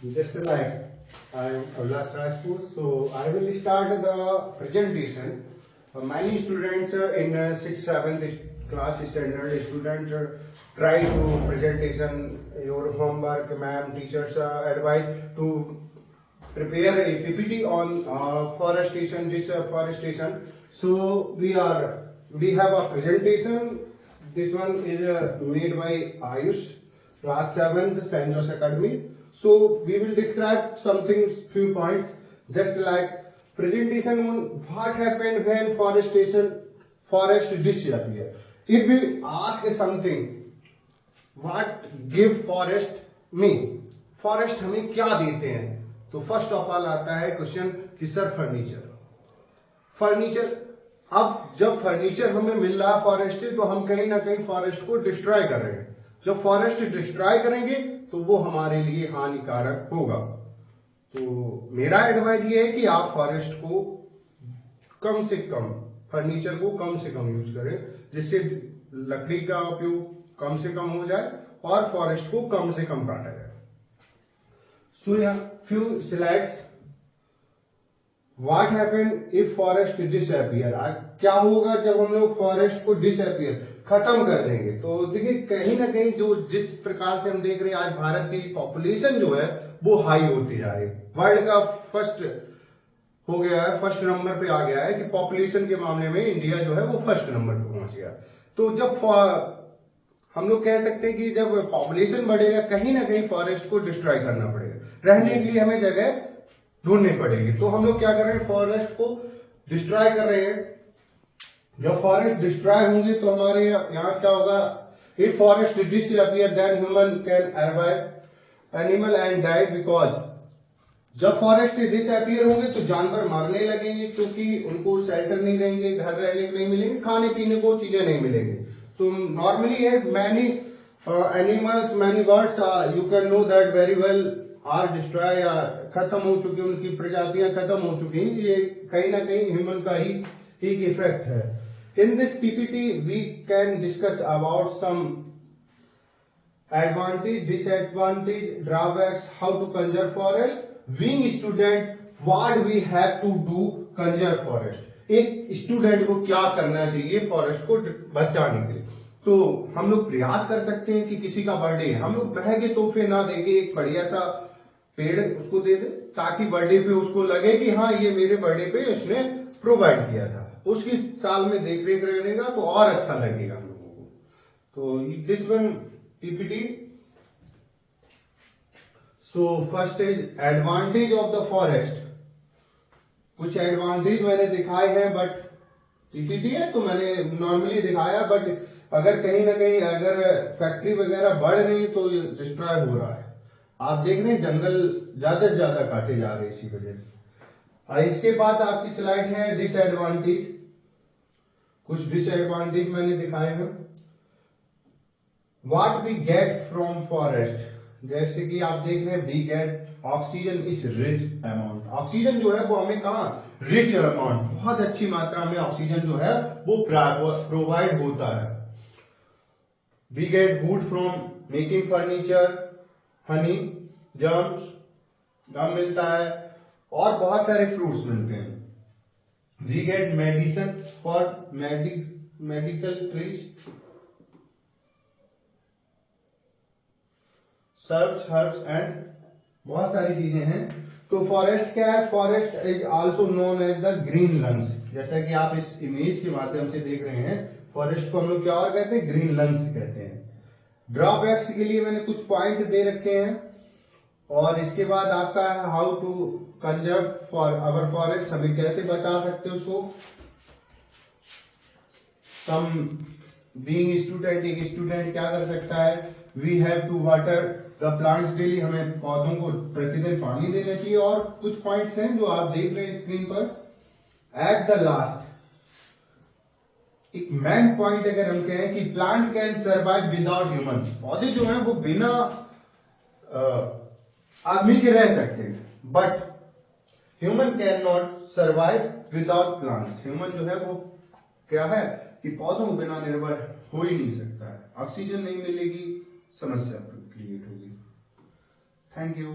Just like I am Avlas Rajput, so I will start the presentation. Many students in 6th, 7th class standard student try to presentation your homework, ma'am, teachers advise to prepare a PPT on forestation, deforestation. So we have a presentation. This one is made by Ayush, class 7th, St. Joseph's Academy. So we will describe something, few points, just like presentation on what happened when forest disappear. If we ask something, what give forest me? Forest हमें क्या देते हैं? तो first of all आता है question कि sir furniture. अब जब फर्नीचर हमें मिल रहा है फॉरेस्ट से, तो हम कहीं ना कहीं फॉरेस्ट को डिस्ट्रॉय कर रहे हैं। जब फॉरेस्ट डिस्ट्रॉय करेंगे तो वो हमारे लिए हानिकारक होगा। तो मेरा एडवाइस ये है कि आप फॉरेस्ट को कम से कम, फर्नीचर को कम से कम यूज करें, जिससे लकड़ी का उपयोग कम से कम हो जाए और फॉरेस्ट को कम से कम काटा जाए। So few slides, what happen if forest disappear. क्या होगा जब हम लोग फॉरेस्ट को डिसअपियर, खत्म कर देंगे? तो देखिए, कहीं ना कहीं जो जिस प्रकार से हम देख रहे हैं, आज भारत की पॉपुलेशन जो है वो हाई होती जा रही है। वर्ल्ड का फर्स्ट हो गया है, फर्स्ट नंबर पे आ गया है कि पॉपुलेशन के मामले में इंडिया जो है वो फर्स्ट नंबर पे पहुंच गया। तो जब हम लोग कह सकते हैं कि जब पॉपुलेशन बढ़ेगा, कहीं ना कहीं फॉरेस्ट को डिस्ट्रॉय करना पड़ेगा, रहने के लिए हमें जगह ढूंढनी पड़ेगी। तो हम लोग क्या कर रहे हैं, फॉरेस्ट को डिस्ट्रॉय कर रहे हैं। जब फॉरेस्ट डिस्ट्रॉय होंगे तो हमारे यहाँ क्या होगा, if forest disappear then human can survive, animal and die, because जब फॉरेस्ट डिसअपियर होंगे तो जानवर मरने लगेंगे, क्योंकि उनको शेल्टर नहीं रहेंगे, घर रहने को नहीं मिलेंगे, खाने पीने को चीजें नहीं मिलेंगी। तो नॉर्मली है many animals, many birds, you can know that very well, are destroy, खत्म हो चुकी, उनकी प्रजातियां खत्म हो चुकी हैं। ये कहीं ना कहीं ह्यूमन का ही एक इफेक्ट है। In this PPT we can discuss about some advantage, disadvantage, drawbacks, how to conserve forest. Being student, what we have to do conserve forest. एक स्टूडेंट को क्या करना चाहिए फॉरेस्ट को बचाने के लिए? तो हम लोग प्रयास कर सकते हैं कि किसी का बर्थडे है, हम लोग महंगे तोहफे ना देके एक बढ़िया सा पेड़ उसको दे दे, ताकि बर्थडे पे उसको लगे कि हाँ, ये मेरे बर्थडे पे उसने प्रोवाइड किया था। उसकी साल में देख रेख रहेगा तो और अच्छा लगेगा हम लोगों को। तो this one PPT. So first is advantage of the forest. कुछ एडवांटेज मैंने दिखाए हैं, बट पीपीटी है तो मैंने नॉर्मली दिखाया, बट अगर कहीं ना कहीं अगर फैक्ट्री वगैरह बढ़ रही तो डिस्ट्रॉय हो रहा है। आप देख रहे हैं जंगल ज्यादा से ज्यादा काटे जा रहे हैं इसी वजह से। इसके बाद आपकी स्लाइड है डिसएडवांटेज। कुछ डिसएडवांटेज मैंने दिखाए हैं। What we get from forest, जैसे कि आप देख रहे हैं, we get oxygen is rich amount. Oxygen जो है वो हमें कहा, रिच अमाउंट, बहुत अच्छी मात्रा में ऑक्सीजन जो है वो प्रोवाइड होता है। We get wood from making furniture, honey, jams, gum मिलता है और बहुत सारे फ्रूट्स मिलते हैं। We get medicine for medical trees, herbs and बहुत सारी चीजें हैं। तो फॉरेस्ट क्या है, forest is also known as the green lungs. जैसा कि आप इस इमेज के माध्यम से देख रहे हैं, फॉरेस्ट को हम लोग क्या और कहते हैं, ग्रीन लंग्स कहते हैं। ड्रॉबैक्स के लिए मैंने कुछ पॉइंट दे रखे हैं, और इसके बाद आपका how to conserve for our forest, हमें कैसे बचा सकते हैं उसको। सम बीइंग स्टूडेंट, एक स्टूडेंट क्या कर सकता है, we have to water the plants daily, हमें पौधों को प्रतिदिन पानी देना चाहिए। और कुछ पॉइंट्स हैं जो आप देख रहे हैं स्क्रीन पर। एट द लास्ट एक मेन पॉइंट अगर हम कहें कि plant can survive without human, पौधे जो हैं वो बिना आदमी के रह सकते हैं, but human can not survive without plants. Human जो है वो क्या है कि पौधों के बिना निर्भर हो ही नहीं सकता है। ऑक्सीजन नहीं मिलेगी, समस्या क्रिएट होगी। Thank you.